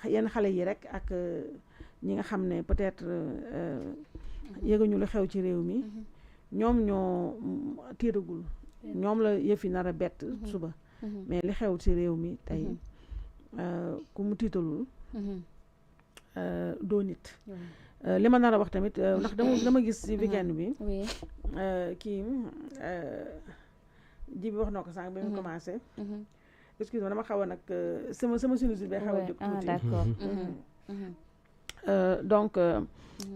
yenn xale yi rek ak ñi nga xam ne peut-être yëguñu lu xew ci réew mi ñoom ñoo tiitagul ñoom la yëf yi nar a bett suba mais li xew ci réew mi tey ku mu tiitalul doo nit li ma nar a wax tamit ndax dama gis ci weekend bi kii ji bi wax na ko sànq bi mu commencé excuse-moi dama xaw a nag sama sinusite bay xaw a jóg tuuti d'accord donc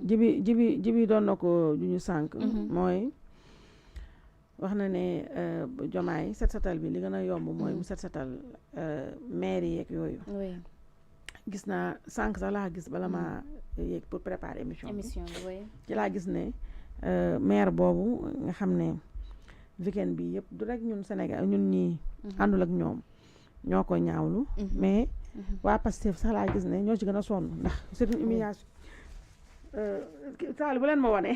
jibi doon na ko ju ñu sànq mooy wax na ne Diomaye set setal bi li gën a yomb mooy mu set setal maire yi yeeg yooyu gis naa sànq sax laa gis bala ma yéeg pour préparer émission bi ci laa gis ne maire boobu nga xam ne weekend bi yëpp du rek ñun Sénégal ñun ñii àndul ak ñoom ñoo ko ñaawlu mais waa Pastef sax laa gis ne ñoo ci gën a sonn ndax c'est une humiliation Saalu bu leen ma wane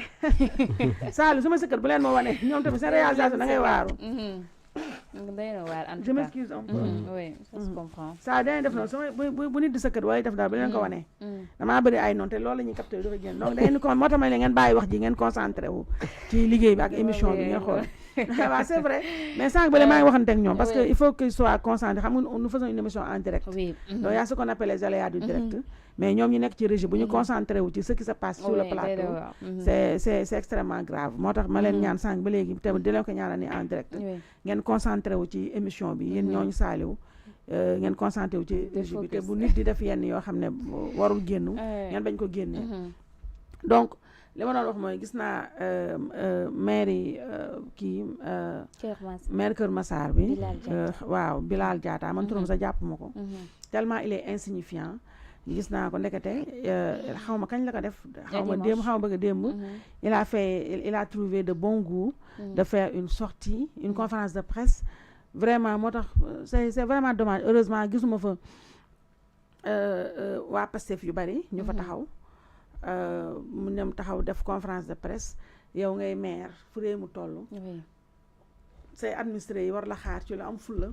Saalu sama sëkkat bu leen ma wane ñoom tamit seen réalisation da ngay waaru je m'excuse un peu oui ça se comprend saa dañuy def noonu sama bu nit di sëkkat wala def daal bu leen ko wane damaa bëri ay noonu te loolu la ñuy capté dafa génn donc da ngeen ko moo tax ma ne ngeen bàyyi wax ji ngeen concentré wu ci liggéey bi ak émission bi ngeen xool waaw c'est vrai mais sànq ba maa ngi waxante ak ñoom parce que il faut qu'il soit concentré xam nga nous faisons une émission en direct donc y a ce qu'on appelle les aléas du direct mais ñoom ñu nekk ci régie bu ñu concentré wu ci ce qui se passe sur le plateau c'est extrêmement grave moo tax ma leen ñaan sànq ba léegi te di leen ko ñaanal ni en direct ngeen concentré wu ci émission bi yéen ñooñu saaliwu ngeen concentré wu ci régie bi te bu nit di def yenn yoo xam ne warul génn ngeen bañ ko génnee donc li ma doon wax mooy gis naa maire yi kii maire Kër Massar bi waaw Bilal Diatta man turam sa jàpp ma ko tellement il est insignifiant gis naa ko ndekete xaw ma kañ la ko def xaw ma démb xaw ma bëgg a démb il a trouvé de bon goût de faire une sortie une conférence de presse vraiment moo tax c'est vraiment dommage heureusement gisuma fa waa Pastef yu bari ñu fa taxaw mu dem taxaw def conférence de presse yow ngay maire fu réew mu toll say administré yi war la xaar ci lu am fulla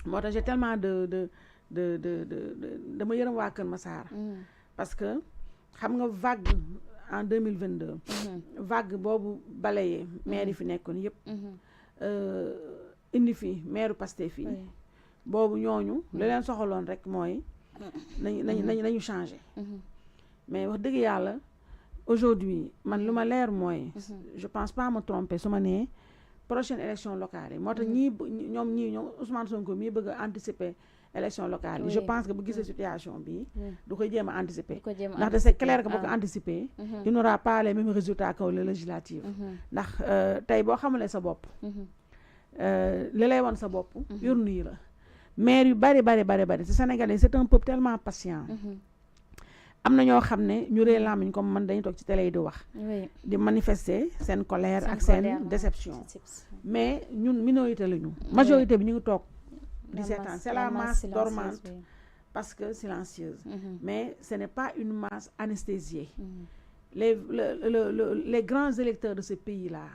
moo tax j'ai tellement dama yërëm waa Kër Massar parce que xam nga vague en 2022 vague boobu balayé maire yi fi nekkoon yëpp indi fi maire Pastef fii boobu ñooñu li leen soxaloon rek mooy nañu changé mais wax dëgg yàlla aujourd'hui man lu ma leer mooy je pense pas me tromper su ma nee prochaine élection locale yi moo tax ñoom Ousmane Sonko mii bëgg a anticiper élection locale yi je pense que bu gisee situation bi du koy jéem a anticiper ndaxte c'est clair que boo ko anticiper il n'aura pas les mêmes résultats que les législatives ndax tey boo xamulee sa bopp li lay woon sa bopp yurnu yi la maire yu bari ci Sénégalais c'est un peuple tellement patient am na ñoo xam ne ñu ree làmmiñ comme man dañu toog ci télé yi di wax di manifester seen colère ak seen déception mais ñun minorité la ñu majorité bi ñu ngi toog di seetaan c'est la masse dormante parce que silencieuse mais ce n'est pas une masse anesthésiée les grands électeurs de ce pays là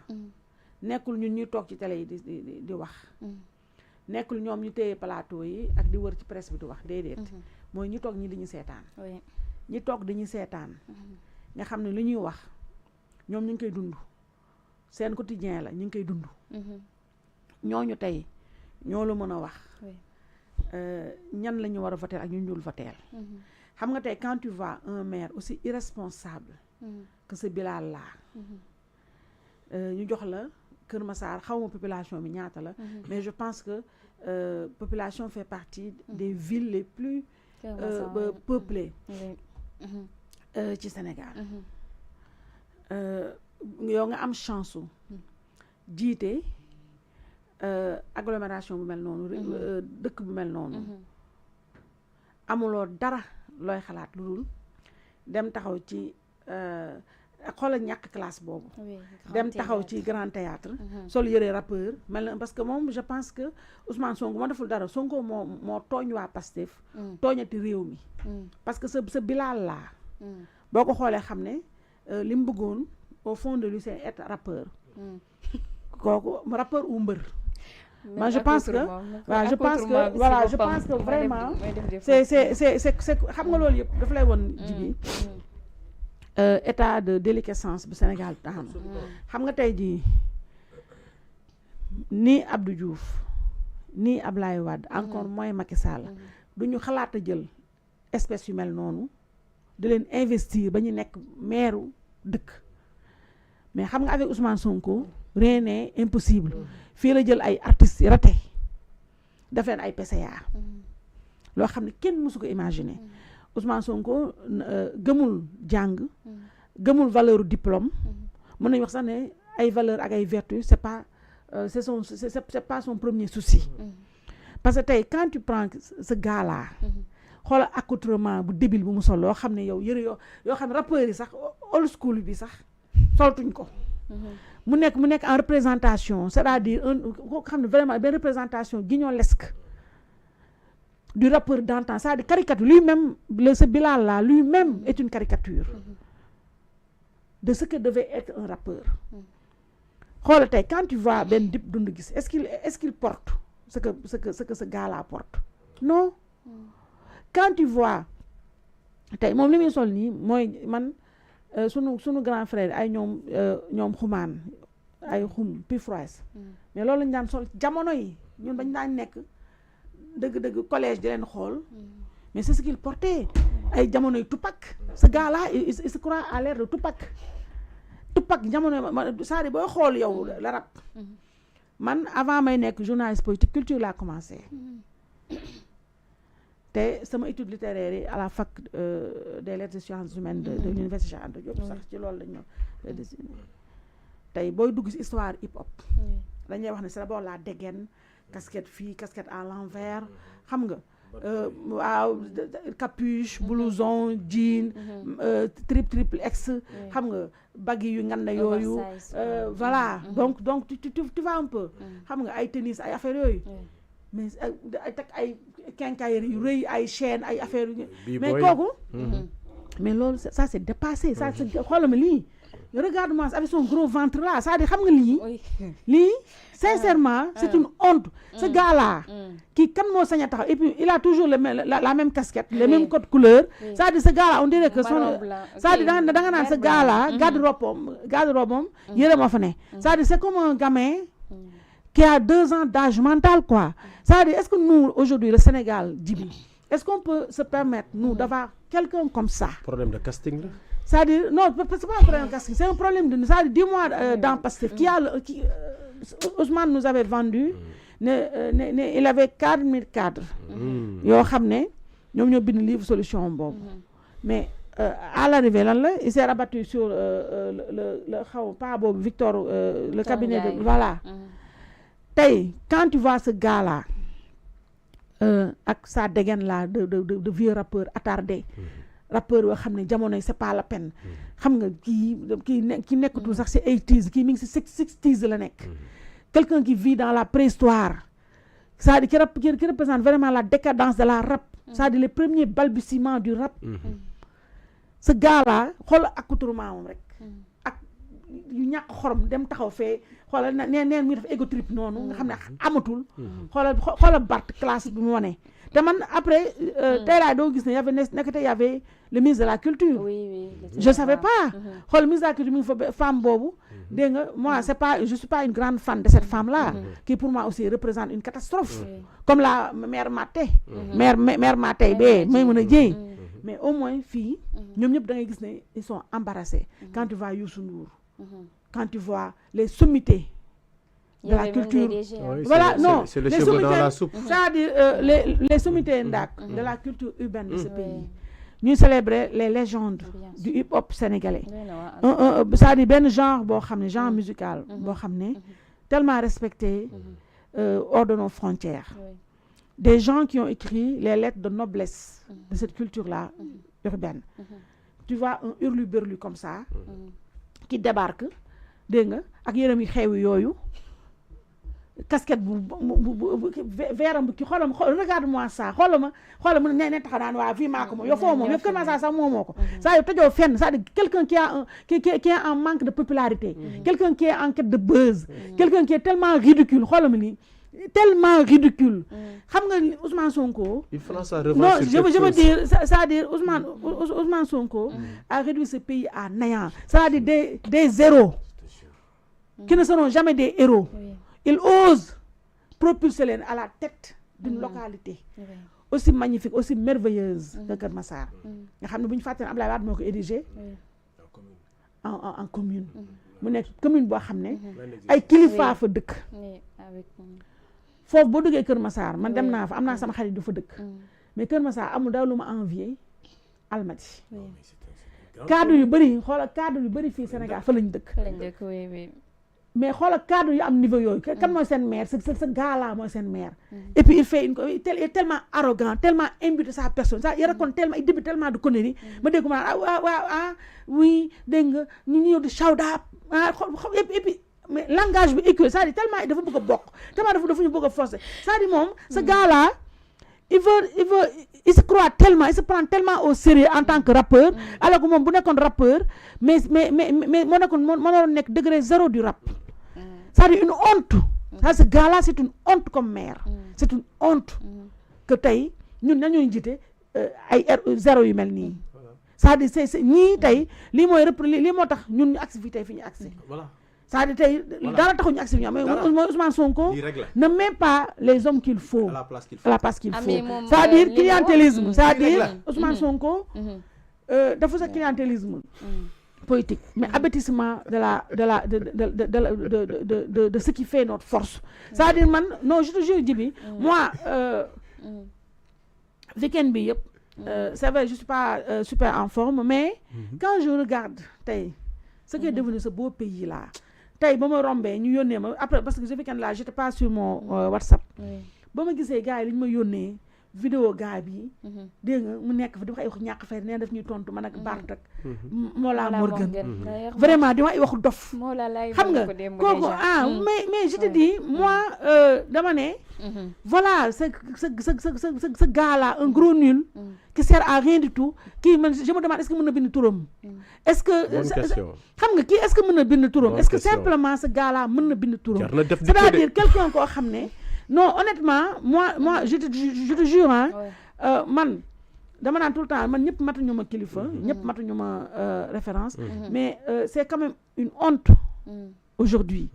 nekkul ñun ñuy toog ci télé yi di wax nekkul ñoom ñu téye plateau yi ak di wër ci presse bi di wax déedéet mooy ñu toog ñi diñu seetaan ñi toog dañuy seetaan nga xam ne li ñuy wax ñoom ñu ngi koy dund seen quotidien la ñu ngi koy dund ñooñu tey ñoo la mën a wax ñan la ñu war a voter ak ñu ñuul voter xam nga tey quand tu vois un maire aussi irresponsable que ce Bilal là ñu jox la Kër Massar xaw ma population bi ñaata la mais je pense que population fait partie des villes les plus peuplées ci Sénégal yow nga am chance su jiite agglomération bu mel noonu dëkk bu mel noonu amuloo dara looy xalaat lu dul dem taxaw ci xoolal ñàkk classe boobu dem taxaw ci grand théâtre sol yëre rappeur mel na parce que moom je pense que Ousmane Sonko moo deful dara Sonko moo tooñ waa Pastef tooñati réew mi parce que sa Bilal laa boo ko xoolee xam ne li mu bëggoon au fond de lui c'est être rappeur kooku rappeur ou mbër moi je pense que voilà je pense que vraiment c'est xam nga loolu yëpp dafa lay woon jibi état de déliquescence bu Sénégal taxam xam nga tey jii ni Abdou Diouf ni Ablaye Wade encore moins Macky Sall duñu xalaat a jël espèce yu mel noonu de leen investir ba ñu nekk maire dëkk mais xam nga avec Ousmane Sonko rien n'est impossible fii la jël ay artistes raté def leen ay PCA loo xam ne kenn mësu ko imaginer Ousmane Sonko gëmul jàng gëmul valeur diplôme mën nañu wax sax ne ay valeur ak ay vertu c'est pas son premier souci parce que tey quand tu prends ce gars là xoola accoutrement bu débile bu mu sol loo xam ne yow yëre yoo xam ne rappeurs yi sax old school bi sax soltuñ ko mu nekk en représentation c'est-à-dire koo xam ne vraiment benn représentation guignolesque du rappeur d'antan, c'est-à-dire caricature lui-même ce Bilal là lui-même est une caricature de ce que devait être un rappeur. Xoolal tey quand tu vois Ben Dip Doundou Guiss est-ce qu'il porte ce que ce gars-là porte? Non. Quand tu vois tey moom li muy sol nii mooy man sunu grand frère ay ñoom xumaan ay xum pifroise mais loolu lañu daan sol jamono yi ñun bañ daan nekk dëgg collège di leen xool mais c'est ce qu'il portait ay jamono yi Tupac ce gars-là il se croit à l'ère de Tupac jamono c'est-à-dire booy xool yow la rap man avant may nekk journaliste politique culture laa commencé te sama étude littéraire yi à la fac des lettres et sciences humaines de l'université Cheikh Anta Diop sax ci loolu lañu dessiné tey booy dugg ci histoire hip hop dañuy wax ne c'est d'abord la dégaine casquette fille casquette à l'envers xam nga waaw capuche blouson jean triple X xam nga baggy yu nganda yooyu voilà donc tu vas un peu xam nga ay tennis ay affaires yooyu mais ay teg ay quincaillerie yu rëy ay chaîne ay affaires yu mais kooku mais loolu ça c'est dépassé ça c'est xoolal ma lii regarde-moi avec son gros ventre là c'est-à-dire xam nga lii sincèrement c'est une honte ce gars-là qui kan moo sañ a taxaw et puis il a toujours la même casquette les mêmes codes couleurs c'est-à-dire ce gars-là on dirait que c'est-à-dire da nga naan ce gars-là garde-robe yére moo fa ne c'est-à-dire c'est comme un gamin qui a 2 ans d'âge mental quoi c'est-à-dire est-ce que nous aujourd'hui le Sénégal Djibi est-ce qu'on peut se permettre nous d'avoir quelqu'un comme ça problème de casting là c'est-à-dire non c'est pas un problème de casting c'est un problème de c'est-à-dire dis-moi dans Pastef qui Ousmane nous avait vendu il avait 4000 cadres yoo xam ne ñoom ñoo bind livre solution boobu mais à l'arrivée lan la il s'est rabattu sur le xaw pas boobu Victor le cabinet de voilà tey quand tu vois ce gars-là ak sa dégaine là de vieux rappeur attardé rappeur yoo xam ne jamono c'est pas la peine xam nga kii nekkatul sax ci 80s kii mi ngi ci 60s la nekk quelqu'un qui vit dans la préhistoire c'est-à-dire qui représente vraiment la décadence de la rap c'est-à-dire les premiers balbutiements du rap ce gars-là xool accoutrement moom rek ak yu ñàkk xorom dem taxaw fee xoolal neen muy def ego trip noonu nga xam ne amatul xoolal Bart classe bi mu wane te man après tey laa doo gis ne y avait le ministre de la culture je savais pas xool le ministre de la culture mi ngi fa femme boobu dégg nga moi je suis pas une grande fan de cette femme là qui pour moi aussi représente une catastrophe comme la mère Maté mère Maté bee may mën a jéy mais au moins fii ñoom ñëpp da ngay gis ne ils sont embarrassés quand tu vois Youssou Ndour quand tu vois les sommités de la culture voilà non c'est le cheveu dans la soupe c'est-à-dire les sommités ndak de la culture urbaine de ce pays ñuy célébrer les légendes du hip-hop sénégalais c'est-à-dire benn genre boo xam ne genre musical boo xam ne tellement respecté hors de nos frontières des gens qui ont écrit les lettres de noblesse de cette culture-là urbaine tu vois un hurluberlu comme ça qui débarque dégg nga ak yërëm yi xew yooyu casquette bu veeram bu ki xoolal regarde-moi ça xoolal ma ne taxa naan waa fii maa ko moom yow foo moom yow kër Massar sax moomoo ko ça yow tojoo fenn c'est-à-dire quelqu'un qui est en manque de popularité quelqu'un qui est en quête de buzz quelqu'un qui est tellement ridicule xoolal ma lii tellement ridicule. Xam nga Ousmane Sonko. Il fera sa Non, revanche je sur veux quelque chose. dire, c'est-à-dire Ousmane Sonko a réduit ce pays à néant. C'est-à-dire des zéros qui ne seront jamais des héros. Oui. Il ose propulser les à la tête d'une localité Oui. aussi magnifique, aussi merveilleuse que Keur Massar. Nga xam ne bu ñu fàttee ne Abdoulaye Wade moo ko érigé Oui. en commune. mu nekk commune boo xam ne ay kilifa fa dëkk. Oui, avec foofu boo duggee Keur Massar man dem naa fa am naa sama xarit du fa dëkk. mais Keur Massar amul daaw lu ma envier Almadies. oui. cadre yu bëri xoolal cadre yu bëri fii Sénégal fa lañ dëkk. Fa lañ dëkk, oui, oui. mais xoolal cadre yu am niveau yooyu kan mooy seen maire ce gars-là mooy seen maire. et puis il fait il est tellement arrogant tellement imbu de sa personne ça il raconte tellement il débute tellement de conneries. ma dégg ma oui dégg nga ñu ñëw di shout up et puis mais langage bi écurie c'est-à-dire tellement dafa bëgg a bokk tellement dafa ñu bëgg a forcer c'est-à-dire moom ce gars-là il se croit tellement il se prend tellement au sérieux en tant que rappeur alors que moom bu nekkoon rappeur mais moo nekkoon moo waroon nekk degré zéro du rap. C'est-à-dire une honte. Ça, ce gars-là, c'est une honte comme maire. C'est une honte que tey ñun nañuy jiite ay zéro yu mel nii. C'est-à-dire c'est ñii tey lii moo tax ñun ñu agsi fii tey fi ñu agsi. Voilà. C'est-à-dire tey dara taxu ñu agsi fi ñu am mais mooy Ousmane Sonko ne met pas les hommes qu'il faut À la place qu'il à faut. la place qu'il faut. mais moom, C'est-à-dire li clientélisme. mu- C'est-à-dire Ousmane Sonko dafa sa clientélisme politique mais abaissement de ce qui fait notre force. C'est-à-dire man non je te jure Djibi moi week-end bi yëpp c'est vrai je suis pas super en forme mais quand je regarde tey ce qui est devenu ce beau pays là tey ba ma rombee ñu yónnee ma après parce que ce week-end là j'étais pas sur mon WhatsApp Oui. ba ma gisee gars yi li ñu ma yónnee vidéo gars bi dégg nga mu nekk fa di wax ay wax ñàkk fay nee daf ñuy tontu man ak Bart ak Mollah Morgun vraiment di wax ay waxu dof xam nga kooku mais je te dis moi dama ne voilà ce gars là un gros nul qui sert à rien du tout kii man je me demande est-ce que mën na bind turam est-ce que Bonne question. xam nga kii est-ce que mën na bind turam Bonne est-ce que question. simplement ce gars là mën na bind turam Jar na def c'est-à-dire quelqu'un koo xam ne non honnêtement moi je te jure man dama naan tout le temps man ñëpp matuñu ma kilifa ñëpp matuñu ma référence mais c'est quand même une honte aujourd'hui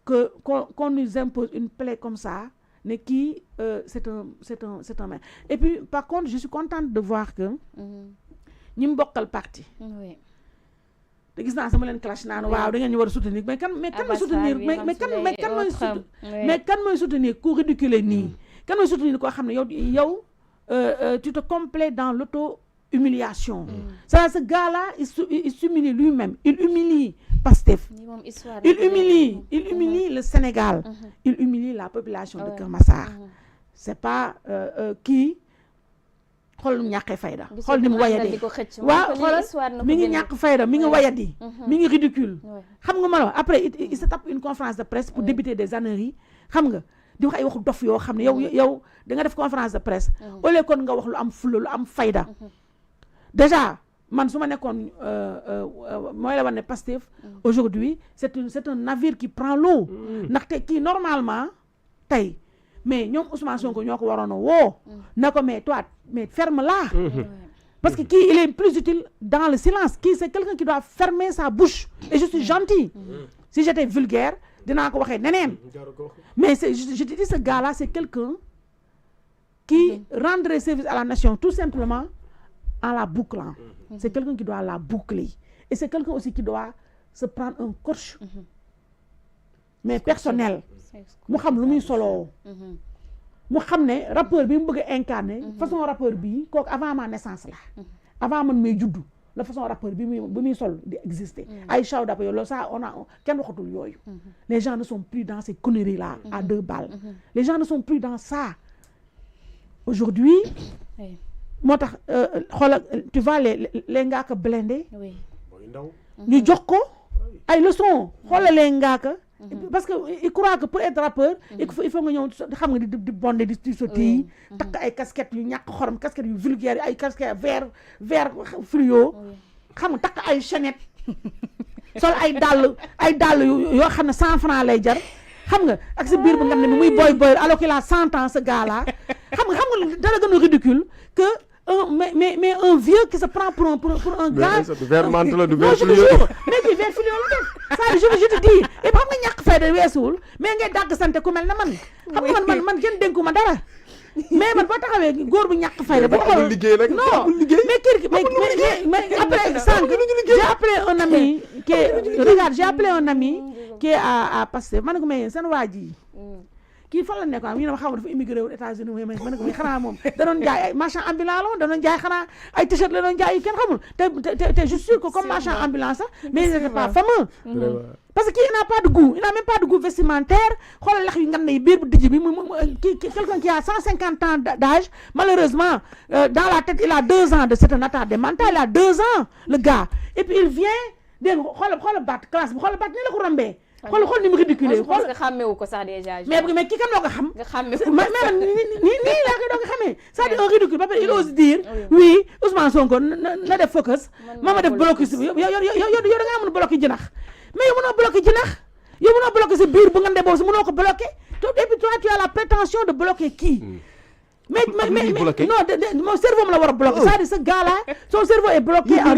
que qu'on nous impose une plaie comme ça ne kii c'est un maire et puis par contre je suis contente de voir que ñi mu bokkal parti Oui. te gis naa sama leen clash naan waaw da ngeen ñu war a soutenir mais kan mooy soutenir mais kan mooy soutenir ku ridiculer nii kan mooy soutenir koo xam ne yow tu te complais dans l'auto-humiliation ça ce gars-là il s'humilie lui-même il humilie Pastef il humilie le Sénégal il humilie la population de Keur Massar c'est pas kii xool nu mu ñàkkee fayda xool ni mu wayadi waaw xoolal mi ngi ñàkk fayda mi ngi wayadi mi ngi ridicule xam nga ma la wax après il se tape une conférence de presse pour débuter des âneries xam nga di wax ay waxu dof yoo xam ne yow da nga def conférence de presse au lieu kon nga wax lu am fulla lu am fayda déjà man su ma nekkoon mooy la wane ne Pastef aujourd'hui c'est un navire qui prend l'eau ndaxte kii normalement tey mais ñoom Ousmane Sonko ñoo ko waroon a woo na ko mais toi mais ferme-la parce que kii il est plus utile dans le silence kii c'est quelqu'un qui doit fermer sa bouche et je suis gentil si j'étais vulgaire dinaa ko waxee neneen mais je te dis ce gars-là c'est quelqu'un qui rendrait service à la nation tout simplement en la bouclant c'est quelqu'un qui doit la boucler et c'est quelqu'un aussi qui doit se prendre un coach mais personnel mu xam lu muy soloo mu xam ne rappeur bi mu bëgg a incarner façon rappeur bii kooku avant ma naissance la avant man may juddu la façon rappeur bi muy sol di exister ay shout up loolu ça on a kenn waxatul yooyu les gens ne sont plus dans ces conneries là à 2 balles les gens ne sont plus dans ça aujourd'hui moo tax xoolal tu vois les ngaaka blindés ñu jox ko ay leçons xoolal les ngaaka parce que il croit que pour être rappeur il faut nga ñëw xam nga di bondé di sotti takk ay casquettes yu ñàkk xorom casquettes yu vulgaires ay casquettes vert fluo xam nga takk ay chaînettes sol ay dàll yoo xam ne 100 francs lay jar xam nga ak sa biir bu nga xam ne muy boy alors qu'il a 100 ans ce gars là xam nga dara gën a ridicule que mais un vieux qui se prend pour un gars. vers menthe la du non vers je te fluo. jure mais kii vers fluo la def ça je te dis et xam nga ñàkk fayda weesuwul mais ngay dàgg sante ku mel na man xam nga man kenn dénku ma dara mais man boo taxawee góor bu ñàkk fayda ba taxawee liggéey rek non mais kii mais après sànq j'ai appelé un ami qui est regarde j'ai appelé un ami qui est à Pastef ma ne ko mais seen waa ji kii fan la nekkoon ñu ne ma xam dafa immigré wu États-Unis ma ne ko mais xanaa moom da doon jaay ay marchand ambulant la woon da doon jaay xanaa ay t-shirt la doon jaay yi kenn xamul te je suis sûr que comme marchand ambulant sax mais il n'était pas fameux parce que kii il n'a pas de goût il n'a même pas de goût vestimentaire xoolal lex yu ngan yi biir bu dijj bi quelqu'un qui a 150 ans d'âge malheureusement dans la tête il a 2 ans de c'est un attardé mental il a 2 ans le gars et puis il vient dégg nga xoolal baat classe bi xoolal baat ni la ko rombee xool ni mu ridicule xool nga xàmmewu ko sax déjà mais kii kan loo ko xam nga xàmmewu mais nii laa koy doo ko xamee c'est-à-dire un ridicule ba pare il ose dire oui Ousmane Sonko na def focus ma def bloqué si yow da ngaa mën a bloqué jinax mais yow mënoo bloqué jinax yow mënoo bloqué sa biir bu nga ndee boobu si mënoo ko bloqué et puis toi tu as la prétention de bloquer kii mais non mon cerveau me la war a bloqué c'est-à-dire ce gars là son cerveau est bloqué en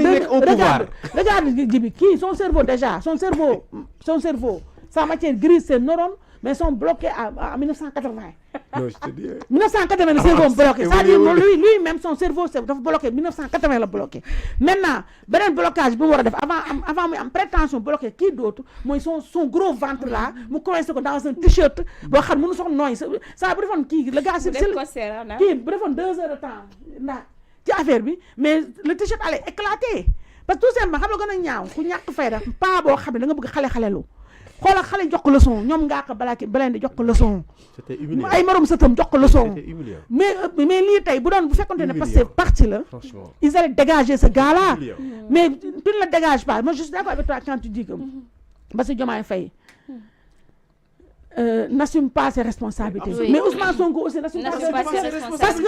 regarde Djibi kii son cerveau déjà son cerveau sa matière grise ses neurones mais sont bloqués à 1980 non je te dis 1980 le cerveau bloqué c'est-à-dire lui-même son cerveau dafa bloqué 1980 la bloqué maintenant beneen blocage bi mu war a def avant muy am prétention bloqué kii d'autre mooy son gros ventre là mu commencé ko dans un t-shirt boo xam mënu sox nooy ça bu defoon kii le gars kii bu defoon 2 heures de temps ndax ci affaire bi mais le t-shirt allait éclater parce que tout simplement xam nga gën a ñaaw ku ñàkk fayda pas boo xam ne da nga bëgg xale-xalelu xoolal xale jox ko leçon ñoom ngaa ko baleen di jox ko leçon c'était humiliant ay morom sëtam jox ko leçon c'était humiliant mais lii tey bu fekkonte ne parce que parti la franchement ils allaient dégager ce gars là humiliant mais tu ne le dégages pas moi je suis d'accord avec toi quand tu dis que Bassirou Diomaye Faye n'assume pas ses responsabilités. Oui. Mais Ousmane Sonko aussi n'assume pas ses responsabilités. Parce que,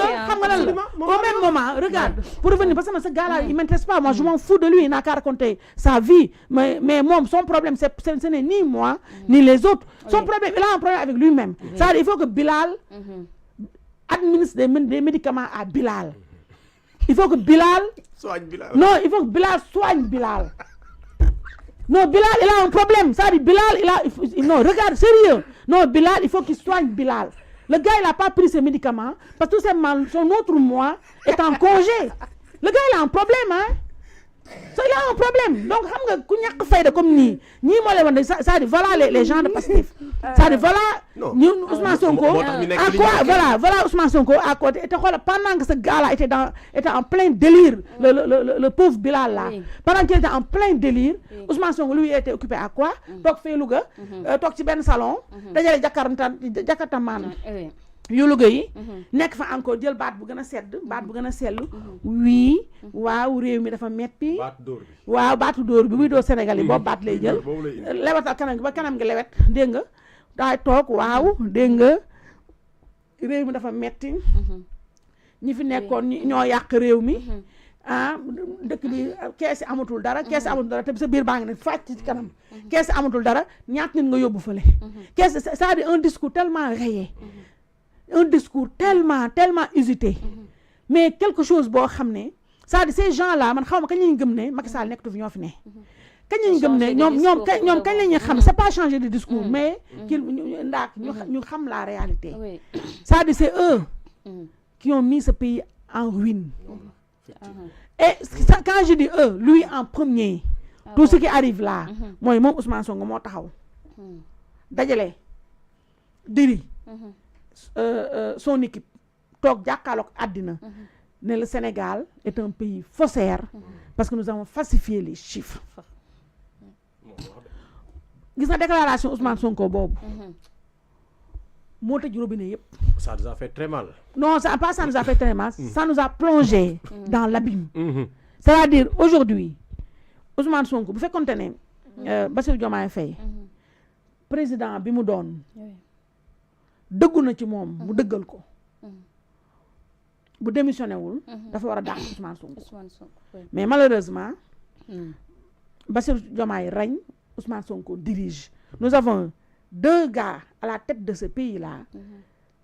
au même moment, regarde, pour revenir, parce que ce gars-là, il ne m'intéresse pas, moi je m'en fous de lui, il n'a qu'à raconter sa vie. Mais moi, son problème, ce n'est ni moi, ni les autres. Son problème, il a un problème avec lui-même. C'est-à-dire, il faut que Bilal administre des médicaments à Bilal. Il faut que Bilal... soigne Bilal. Non, il faut que Bilal soigne Bilal. Non, Bilal, il a un problème. Ça dit, Bilal, non, regarde, sérieux. Non, Bilal, il faut qu'il soigne Bilal. Le gars, il n'a pas pris ses médicaments parce que tout simplement, son autre mois est en congé. Le gars, il a un problème, hein. Ça, il a un problème. Donc, xam nga ku ñàkk fayda comme nii moo lay wan ça dit voilà les gens de Pastef. Ça dit voilà ñun Ousmane Sonko à quoi voilà Ousmane Sonko à côté et te xoolal pendant que ce gars-là était en plein délire le pauvre Bilal là. Pendant qu'il était en plein délire Ousmane Sonko lui était occupé à quoi toog fee Louga toog ci benn salon dajale jakarta maanaam yu Louga yi nekk fa encore jël baat bu gën a sedd baat bu gën a sellu oui waaw réew mi dafa metti waaw baatu dóor bi muy dóor Sénégal yi boobu baat lay jël lewetal kanam gi ba kanam gi lewet dégg nga daay toog waaw dégg nga réew mi dafa metti ñi fi nekkoon ñoo yàq réew mi ah dëkk bi kees amatul dara te sa biir baa ngi ne fàcc ci kanam kees amatul dara ñaat nit nga yóbbu fële kees c'est-à-dire un discours tellement rayé un discours tellement usité mais quelque chose boo xam ne c'est-à-dire ces gens là man xaw ma kañ lañu gëm ne Macky Sall nekkatu fi ñoo fi ne kañ lañu gëm ne ñoom kañ la ñuy xam c'est pas changer de discours mais kii ñu xam la réalité c'est-à-dire c'est eux qui ont mis ce pays en ruine et quand je dis eux lui en premier tout ce qui arrive là mooy moom Ousmane Sonko moo taxaw dajale diri son équipe toog jàkkaarloog àddina ne le Sénégal est un pays faussaire parce que nous avons falsifié les chiffres gis nga déclaration Ousmane Sonko boobu moo tëj robinet yëpp. Ça nous a fait très mal. Non, ça nous a fait très mal, ça nous a plongé dans l'abîme. C'est-à-dire aujourd'hui Ousmane Sonko bu fekkoonte ne Bassirou Diomaye Faye président bi mu doon dëggu na ci moom mu dëggal ko bu démissionné wul dafa war a dàq Ousmane Sonko mais malheureusement Bassirou Diomaye règne Ousmane Sonko dirige. Nous avons 2 gars à la tête de ce pays là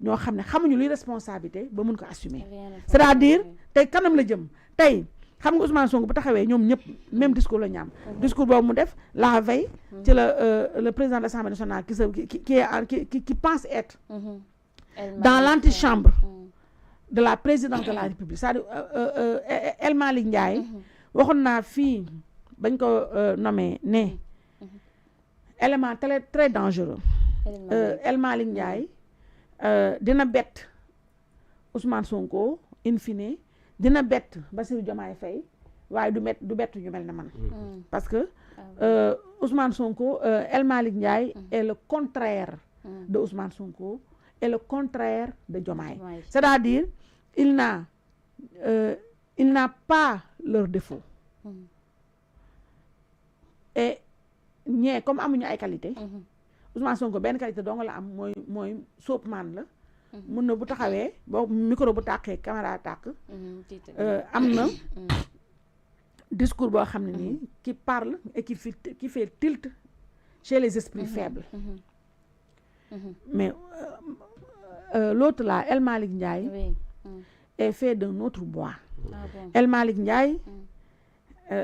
ñoo xam ne xamuñu luy responsabilité ba mun ko assumer c'est-à-dire tey kanam la jëm tey xam nga Ousmane Sonko bu taxawee ñoom ñëpp même discours la ñu am discours boobu mu def la veille ci le président de l'Assemblée nationale qui pense être dans l'antichambre de la présidence de la République c'est-à-dire El Malick Ndiaye waxoon naa fii bañ ko nommé ne élément très très dangereux El Malick Ndiaye dina bett Ousmane Sonko in fine dina bett Bassirou Diomaye Faye waaye du bett ñu mel ne man parce que Ousmane Sonko El Malick Ndiaye est le contraire de Ousmane Sonko et le contraire de Diomaye c'est-à-dire il n'a pas leur défaut et ñee comme amuñu ay qualité Ousmane Sonko benn qualité dong la am mooy soapman la mun na bu taxawee boobu micro bu tàqee caméra tàq am na discours boo xam ne nii qui parle et qui fait tilt chez les esprits faibles mais l'autre là El Malick Ndiaye est fait d'un autre bois El Malick Ndiaye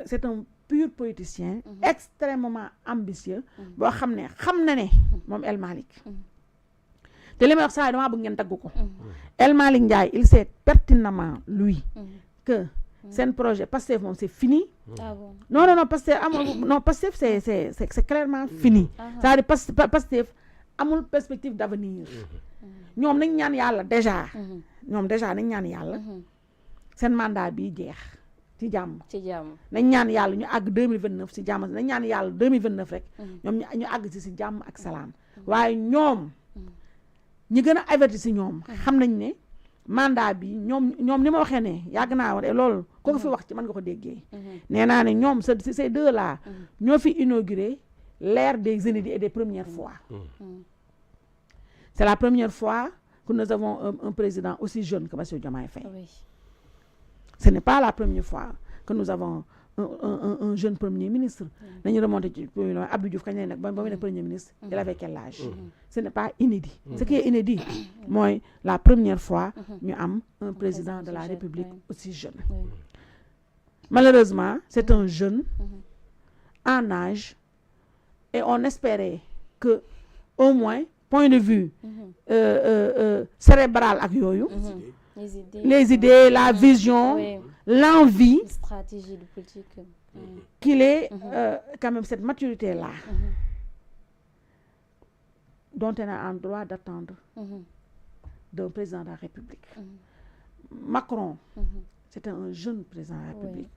c'est un pur politicien extrêmement ambitieux boo xam na ne moom El Malick te li may wax saa damaa bëgg ngeen dagg ko El Malick Ndiaye il sait pertinemment lui que seen projet Pastef moom c'est fini non Pastef c'est clairement fini c'est-à-dire Pastef amul perspective d'avenir ñoom nañ ñaan yàlla déjà nañ ñaan yàlla seen mandat bi jeex ci jàmm nañ ñaan yàlla ñu àgg 2029 ci jàmm nañ ñaan yàlla 2029 rek ñoom ñu àgg ci jàmm ak salaam waaye ñoom ñi gën a averti ci ñoom xam nañ ne mandat bi ñoom ni ma waxee ne yàgg naa wax loolu ko fi wax ci mën nga ko déggee nee naa ne ñoom ces deux là ñoo fi inauguré l'ère des inédits et des premières fois c'est la première fois que nous avons un président aussi jeune que Bassirou Diomaye Faye ce n'est pas la première fois que nous avons un jeune premier ministre nañu remonté ci Abdou Diouf kañ lay nag ba muy nekk premier ministre il avait quel âge ce n'est pas inédit ce qui est inédit mooy la première fois ñu am un président de la République aussi jeune malheureusement c'est un jeune en âge et on espérait que au moins point de vue cérébral ak yooyu les idées la vision l'envie stratégie de politique qu'il ait quand même cette maturité là dont on a en droit d'attendre d'un président de la République Macron c'était un jeune président de la République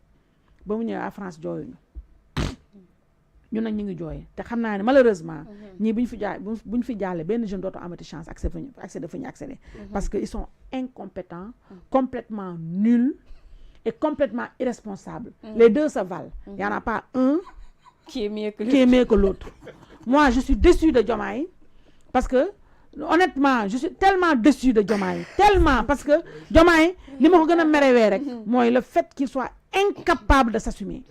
ba mu ñëwee à France jooyuñu ñun nag ñu ngi jooy te xam naa ne malheureusement ñii bu ñu fi jàllee benn jeune dootu amati chance accéder fu ñu accéder parce que ils sont incompétents complètement nuls et complètement irresponsables les deux se valent il y en a pas un qui est mieux que l'autre moi je suis déçue de Diomaye parce que honnêtement je suis tellement déçue de Diomaye tellement parce que Diomaye li ma ko gën a merewee rek mooy le fait qu'il soit incapable de s'assumer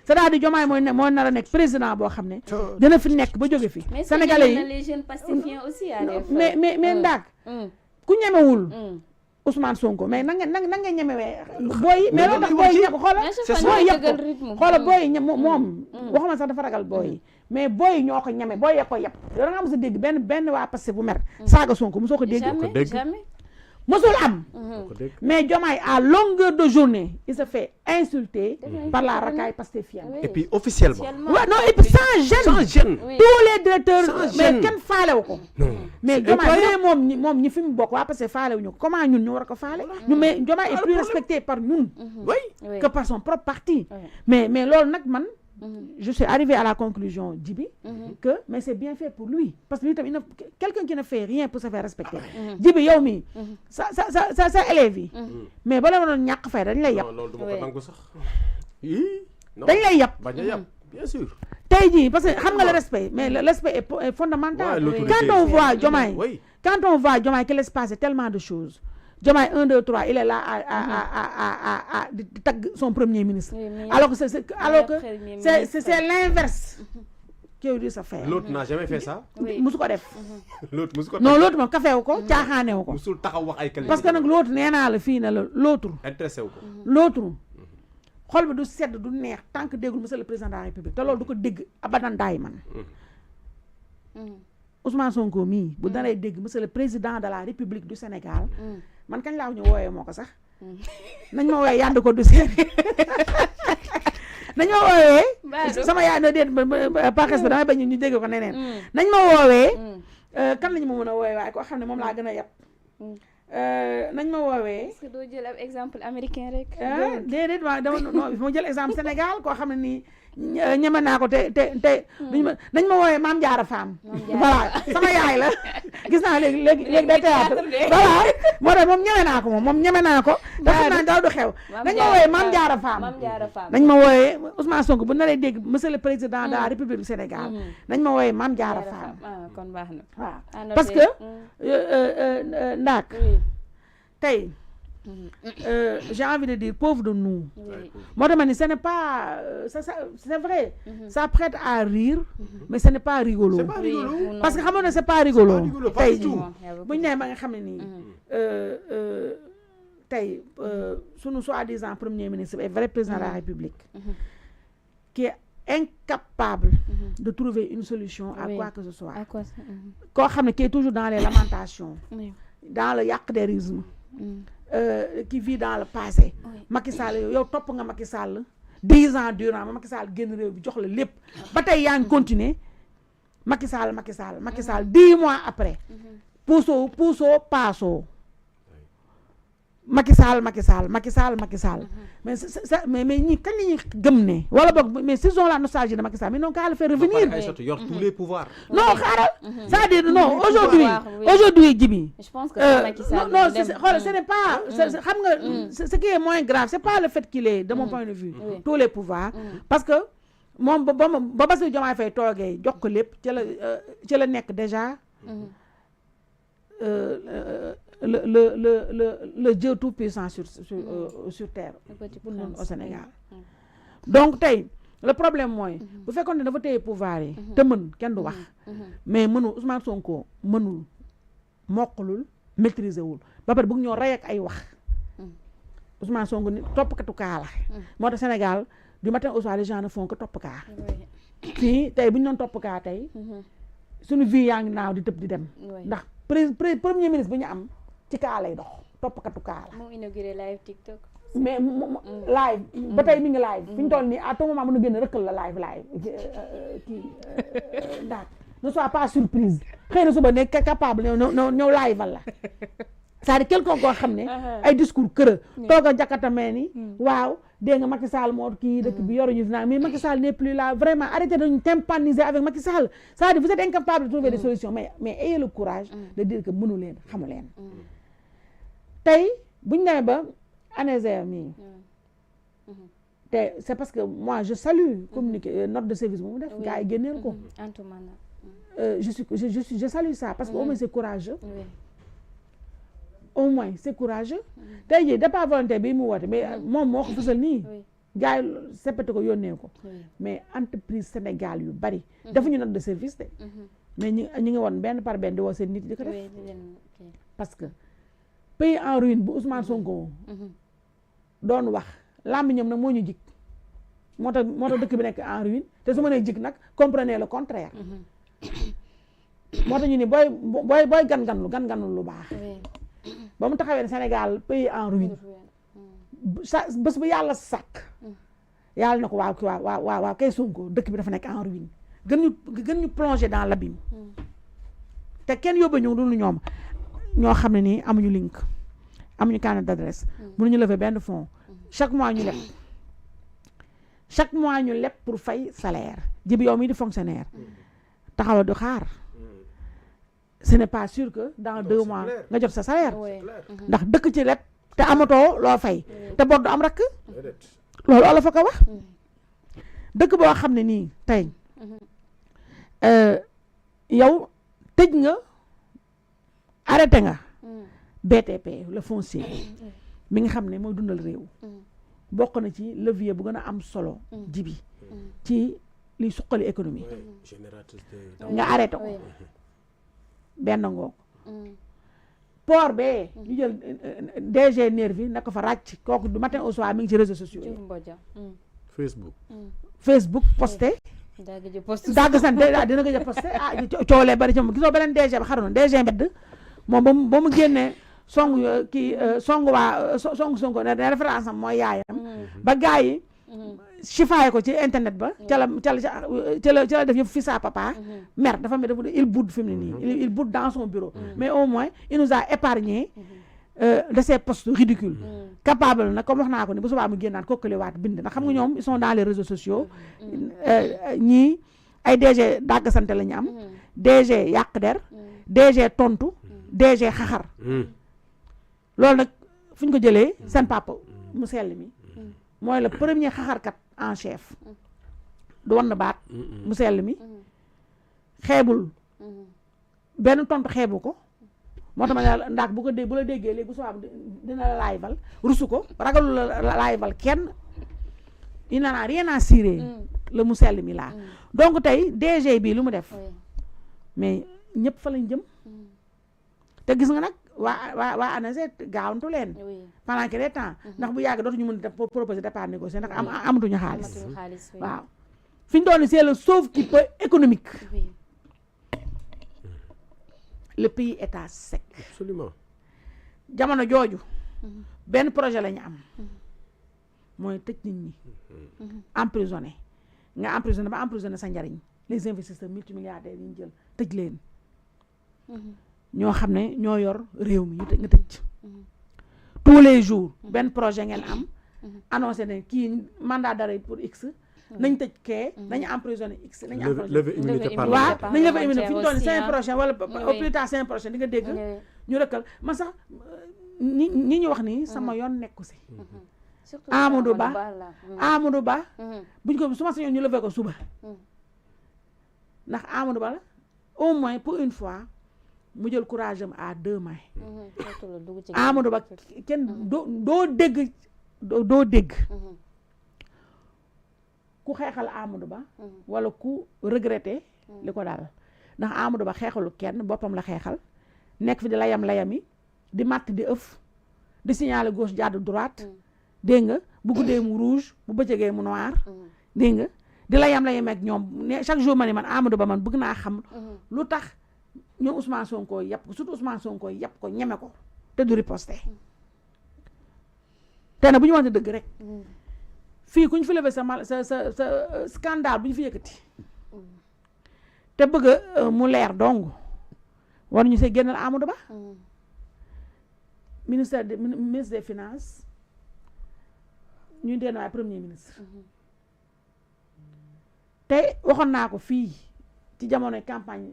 c'est-à-dire Diomaye mooy nar a nekk président boo xam ne dina fi nekk ba jóge fi sénégalais yi les jeunes pacifiens aussi mais ndaag ku ñemewul Ousmane Sonko mais na nga ñemewee booy mais loolu tax booy yi xoola booy yi moom waxuma sax dafa ragal booy yi mais booy yi ñoo ko ñeme booy yee ko yëpp yow da nga mos a dégg benn waa Pastef bu mer saaga Sonko mosoo ko dégg mosul am mais Diomaye à longueur de journée il se fait insulter par la racaille pastefienne et puis officiellement ouais, non et puis sans gêne tous les directeurs mais kenn faalewu ko mais Diomaye moom ñi fi mu bokk waa parce que faalewuñu ko comment ñun ñu war a ko faale ñu mais Diomaye est plus respecté par ñun que par son propre parti mais loolu nag man je suis arrivée à la conclusion Djibi que mais c'est bien fait pour lui parce que lui tamit quelqu'un qui ne fait rien pour se faire respecter Djibi yow mi sa élèves yi mais ba la ma doon ñàkk fay dañ lay yàpp loolu duma ko nangu sax dañ lay yàpp bañ a yàpp bien sûr tey jii parce que xam nga le respect mais le respect est fondamental quand on voit Diomaye qu'il laisse passer tellement de choses Diomaye 1 2 3 il est là à di tagg son premier ministre alors que c'est l'inverse qui a eu sa faire. L'autre n'a jamais fait ça. musu ko def. L'autre musu ko. non l'autre moom kafeewu ko caaxaanewu ko. musul taxaw wax ay qualité. parce que nag l'autre nee naa la fii ne la l'autre. intéressé wu ko. l'autre xol bi du sedd du neex tant que déggul monsieur le président de la république te loolu du ko dégg abadan daay man. Ousmane Sonko mii bu danay dégg monsieur le président de la république du Sénégal. man kañ laa ñu wooyee moo ko sax. nañ ma wooyee yànd ko du seen. nañ ma woowee sama yaay no déet paxes ba damay bañ ñu dégg ko neneen nañ ma woowee kan lañu ma mën a woowee waaye koo xam ne moom laa gën a yab nañ ma woowee est-ce que doo jël ab exemple américain rek déedéet waaw dama non ma jël exemple Sénégal koo xam ne nii ñeme naa ko te duñu ma nañ ma woowee Mame Diarra Fam voilà sama yaay la gis naa léegi day théâtre voilà moo tax moom ñeme naa ko dafa naa daw du xew nañ ma woowee Mame Diarra Fam nañ ma woowee Ousmane Sonko bu naree dégg monsieur le président de la République du Sénégal nañ ma woowee Mame Diarra Fam kon baax na waaw parce que ndaak tey j'ai envie de dire pauvre de nous moo tax ma ni ce n'est pas c'est vrai ça prête à rire mais ce n'est pas rigolo parce que xamoon na c'est pas rigolo tey buñu nee ba nga xam ne nii tey sunu soi-disant premier ministre et vrai président de la République qui est incapable de trouver une solution à quoi que ce soit koo xam ne qui est toujours dans les lamentations dans le yàqderisme qui vit dans le passé Macky Sall yow topp nga Macky Sall 10 ans durant Macky Sall génn réew bi jox la lépp ba tey yaa ngi continuer Macky Sall 10 mois après puusoo paasoo Macky Sall mais ñi kañ lañuy gëm ne wala boog mais s'ils ont la nostalgie de Macky Sall mais non qu'à le faire revenir yor tous les pouvoirs non xaaral c'est-à-dire non aujourd'hui Djibi je pense que Macky Sall non ce n'est pas xam nga ce qui est moins grave c'est pas le fait qu'il ait de mon point de vue tous les pouvoirs parce que moom ba Bassirou Diomaye Faye toogee jox ko lépp ci la nekk déjà le Dieu tout puissant sur terre pour ñun au Sénégal donc tey le problème mooy bu fekkoon ne dafa téye pouvoir yi te mën kenn du wax mais mënul Ousmane Sonko mënul mokkalul maîtriser wul ba pare bëgg ñoo rey ak ay wax Ousmane Sonko ni toppkatu kaa la moo tax Sénégal du matin au soir les gens ne font que topp kaa fii tey bu ñu doon topp kaa tey suñu vie yaa ngi naaw di tëb di dem ndax premier ministre bu ñu am ci kaa lay dox toppkatu kaa la. moo inauguré live TikTok. mais live ba tey mi ngi live fi ñu toll nii à tout moment mën na génn rëkkal la live kii ndax ne sois pas surprise xëy na suba nekk capable ñëw live la c'est-à-dire quelqu'un koo xam ne ay discours kër toog a jakatamee ni waaw dégg nga Macky Sall moo kii dëkk bi yoruñu fi naan mais Macky Sall n'est plus là vraiment arrêtez de nous tympaniser avec Macky Sall c'est-à-dire vous êtes incapable de trouver des solutions mais ayez le courage de dire que mënu leen xamu leen tey buñu demee ba ANESER mii te c'est parce que moi je salue communiqué note de service bu mu def gars yi génneel ko je salue ça parce que au moins c'est courageux au moins c'est courageux tey jii départ volontaire bi mu woote mais moom moo ko fësal nii gars yi seppate ko yónnee ko mais entreprise Sénégal yu bari defuñu note de service de mais ñi ngi woon benn par benn di woo seen nit di ko def parce que pays en ruine bu Ousmane Sonko doon wax làmmiñam nag moo ñu jik moo tax dëkk bi nekk en ruine te su ma nee jik nag comprenez le contraire moo tax ñu ni booy gan-ganlu lu baax ba mu taxawee ne Sénégal pays en ruine bés bu yàlla sàkk yàlla na ko waaw kay Sonko dëkk bi dafa nekk en ruine gën ñu plonger dans l'abîme te kenn yóbbu ñu dul ñoom ñoo xam ne nii amuñu link amuñu carnet d'adresse mënuñu lever benn fonds chaque mois ñu leb pour fay salaire jibi yow mii di fonctionnaire taxaw di xaar ce n'est pas sûr que dans 2 mois nga jot sa salaire ndax dëkk ci leb te amatoo loo fay te bor du am rakk loolu olof fa ko wax dëkk boo xam ne nii tey yow tëj nga arrêté nga BTP le foncier mi nga xam ne mooy dundal réew bokk na ci levier bu gën a am solo jibi ci liy suqali économie Ouais, génératrice de nga arrêté ko Oui. benn ngoog Mm. port bee ñu jël DG Nervi na ko fa ràcc kooku du matin au soir mi ngi ci réseaux sociaux yi Diouf Mbodja. Mm. Facebook. Facebook posté daa gëj a poste. dagg sant dina ko jël posté coolee bari ci moom gisoo beneen DG ba xaroon DG mbedd moom ba mu génnee song kii song waa song Sonko ne référence am mooy yaayam ba gars yi chifaye ko ci internet ba ca la def yëpp fi sa papa mer dafa mel dafa il boude fi mu ne nii il boude dans son bureau mais au moins il nous a épargné de ces postes ridicules capable na comme wax naa ko ni bu subaa mu génnaat kokkali waat bind ndax xam nga ñoom ils sont dans les réseaux sociaux ñii ay DG dàgg sante la ñu am DG yàq der DG tontu DG xaxar loolu nag fu ñu ko jëlee seen papa mu sell mi mooy le premier xaxarkat en chef du wan na baat mu sell mi xeebul benn tontu xeebu ko moo tax ma ne ndax bu ko dégg bu la déggee léegi bu subaa dina la laayval rusu ko ragalu la laayval kenn il n'en a rien à cirer le mu sell mi laa donc tey DG bii lu mu def mais ñëpp fa lañ jëm te gis nga nag waa ANASET gaawantu leen pendant que des temps ndax bu yàgg dootuñu mën a proposer départ négocier ndax amatuñu xaalis waaw fi ñu doon c'est le sauve-qui-peut économique le pays est à sec Absolument. jamono jooju benn projet la ñu am mooy tëj nit ñi emprisonné nga emprisonné ba emprisonné sa njariñ les investisseurs multimilliardaires yi ñu jël tëj leen ñoo xam ne ñoo yor réew mi nga tëj tous les jours benn projet ngeen am annoncé ne kii mandat d'arrêt pour X nañ tëj kee nañu emprisonné X nañu lever immunité waaw parlementaire. nañu lever immunité fi ñu toll cinq prochain wala au plus tard cinq prochain di nga dégg ñu rëkkal man sax ñi ñu wax nii sama yoon nekku si Amadou Ba buñ ko su ma sañoon ñu lever ko suba ndax Amadou Ba la au moins pour une fois mu jël courage am à deux mains Amadou Ba kenn doo dégg ku xeexal Amadou Ba wala ku regretter li ko daal ndax Amadou Ba xeexalu kenn boppam la xeexal nekk fi di layami di matt di ëf di signaler gauche jàdd droite dégg nga bu guddee mu rouge bu bëccëgee mu noir dégg nga di layam ak ñoom ne chaque jour ma ne man Amadou Ba man bëgg naa xam lu tax ñoom Ousmane Sonko yàpp ko surtout Ousmane Sonko yàpp ko ñeme ko te du riposter te na bu ñu waxante dëgg rek fii ku ñu fi lever sa scandale bu ñu fi yëkkati te bëgg mu leer dong war ñu see génnal Amadou Ba ministre des finances ñu deen waay premier ministre te waxoon naa ko fii ci jamono campagne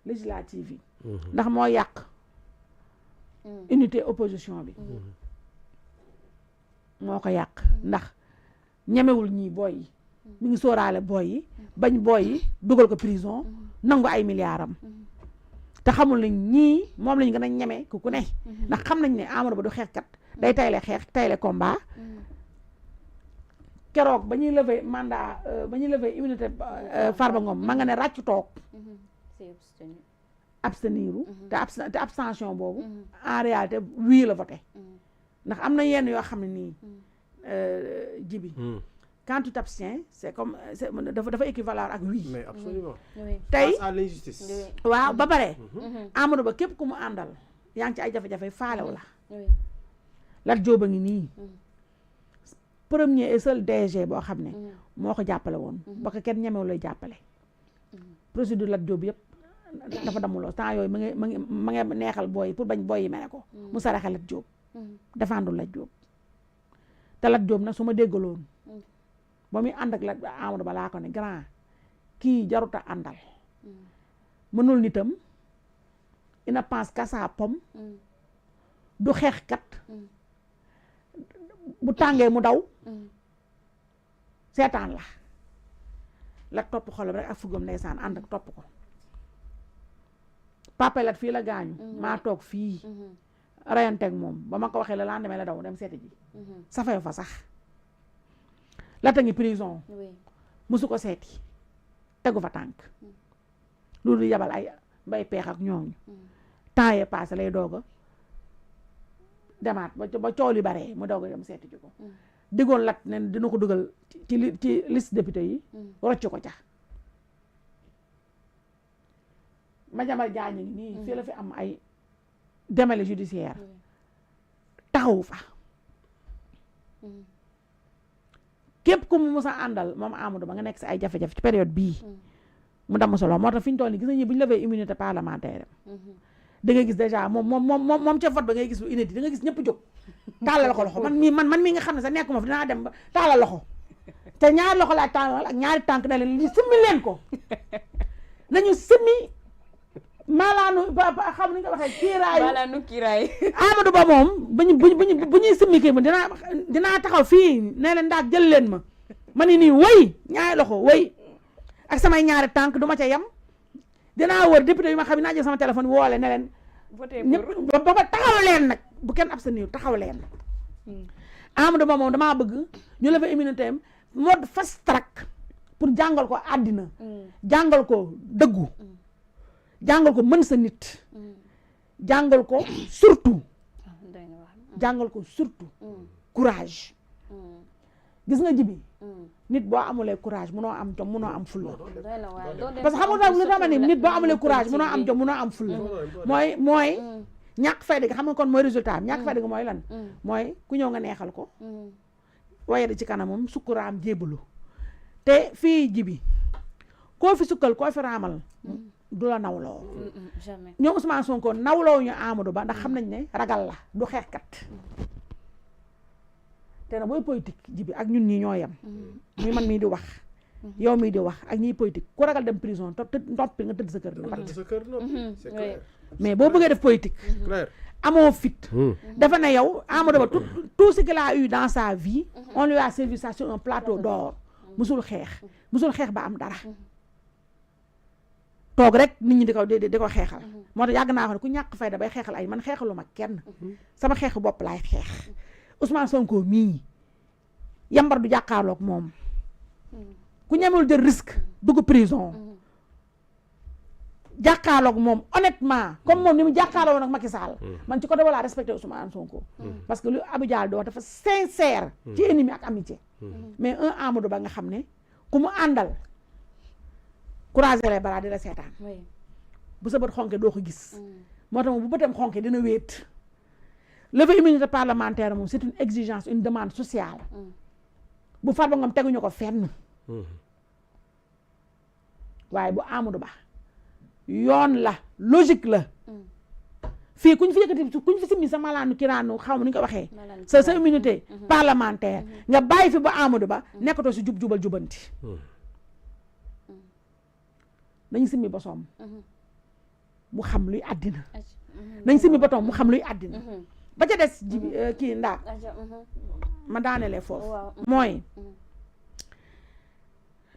législative yi ndax moo yàq unité opposition bi moo ko yàq ndax ñemewul ñii booy yi mi ngi sóoraale booy yi bañ booy yi dugal ko prison nangu ay milliards am te xamul ne ñii moom lañu gën a ñeme ku ne ndax xam nañ ne Amadou Ba du xeexkat day tayle xeex tayle combat keroog ba ñuy lever mandat ba ñuy lever immunité Farba Ngom ma nga ne ràcc toog absteniru te abstention boobu en réalité wii la voté ndax am na yenn yoo xam ne nii jibi quand tu t'abstiens c'est comme dafa équivalent ak oui Mais absolument. tey Face à l'injustice. waaw ba pare Amadou Ba képp ku mu àndal yaa ngi ci ay jafe-jafe faalew la Lat Diop a ngi nii premier et seul DG boo xam ne moo ko jàppale woon ba ko kenn ñemewu lay jàppale procédure Lat Diop yëpp dafa damuloo temps yooyu ma ngi neexal booy pour bañ booy yi mere ko mu saraxe Lat Diop défendre Lat Diop te Lat Diop nag su ma déggaloon ba muy ànd ak la Amadou Ba laa ko ne grand kii jaruta àndal mënul nitam il ne pense qu'à sa pomme du xeexkat bu tàngee mu daw seetaan la topp xolam rek ak fugam ndeysaan ànd ak topp ko Papa Lat fii la gaañu maa toog fii rayanteeg moom ba ma ko waxee la lendemain la daw dem seeti ji safee fa sax Lat a ngi prison musu ko seeti tegu fa tànk loolu yabal ay mbay peex ak ñooñu temps yee passé lay doog a demaat ba coow li bare mu doog a dem seeti ji ko diggoon lat ne dina ko dugal ci liste député yi rocc ko ca Madiambal Diagne ngi nii fii la fi am ay démêlés judiciaire taxawu fa képp ku mu mës a àndal moom Amadou Ba nga nekk si ay jafe-jafe ci période bii mu damm solo moo tax fi ñu toll nii gis nañu bu ñu levee immunité parlementaire da ngay gis déjà moom ca vote ba ngay gis lu inédit da nga gis ñëpp jóg tàllal ko loxo man mii nga xam ne sax nekkuma fi dinaa dem ba tàllal loxo te ñaari loxo laa tàllal ak ñaari tànk na leen li simmi leen ko nañu simmi maalaanu xam ni nga waxee kiiraayu maalaanu kiiraay Amadou Ba moom bu ñuy simmi kii ma dinaa taxaw fii ne leen ndax jël leen ma ni nii wëy ñaari loxo wëy ak samay ñaari tànk du ma ca yem dinaa wër député yu ma xam ne naa jël sama téléphone woole ne leen ñëpp ba taxaw leen nag bu kenn abstenir taxaw leen Amadou Ba moom damaa bëgg ñu lever immunité am mode fast track pour jàngal ko àddina jàngal ko dëggu jàngal ko mën sa nit jàngal ko surtout courage gis nga Jibi nit boo amulee courage munoo am jom munoo am fulla parce que xam nga lu tax ma ni nit boo amulee courage munoo am jom munoo am fulla mooy ñàkk fayda gi xam nga kon mooy résultat am ñàkk fayda gi mooy lan mooy ku ñëw nga neexal ko waaye da ci kanamam sukkuraam jébalu te fii Jibi koo fi sukkal koo fi raamal du la nawloo ñoom Ousmane Sonko nawloo ñu Amadou Ba ndax xam nañ ne ragal la du xeexkat te na booy politique Jibi ak ñun ñi ñoo yem muy man mii di wax yow mii di wax ak ñiy politique ku ragal dem prison noppi nga tëdd sa kër mais boo bëggee def politique amoo fit dafa ne yow Amadou Ba tout ce qu'il a eu dans sa vie on lui a servi ça sur un plateau d'or musul xeex ba am dara toog rek nit ñi di ko xeexal moo tax yàgg naa wax ne ku ñàkk fayda bay xeexal ay man xeexalu ma kenn sama xeexu bopp laay xeex Ousmane Sonko mii yambar du jàkkaarloog moom ku ñemul jël risque dugg prison jàkkaarloog moom honnêtement comme moom ni mu jàkkaarloo woon ak Macky Sall man ci côté wala respecté Ousmane Sonko parce que lu Abou Dial di wax dafa sincère ci ennemi ak amitié mais un Amadou Ba nga xam ne ku mu àndal croiser les bras di la seetaan bu sa bët xonke doo ko gis moo tax moom bu bëtam xonke dina wéet lever immunité parlementaire moom c'est une exigence une demande sociale bu Farba Ngom teguñu ko fenn waaye bu Amadou Ba yoon la logique la fii kuñ fi yëkkati kuñ fi simmi sa malaanu kiraanu xaw ma nu ñu ko waxee sa immunité parlementaire nga bàyyi fi ba Amadou Ba nekkatoo si jubal jubanti nañ simmi bosoom mu xam luy àddina nañ simmi botoom mu xam luy àddina ba ca des ji kii ndaa ma daanelee foofu mooy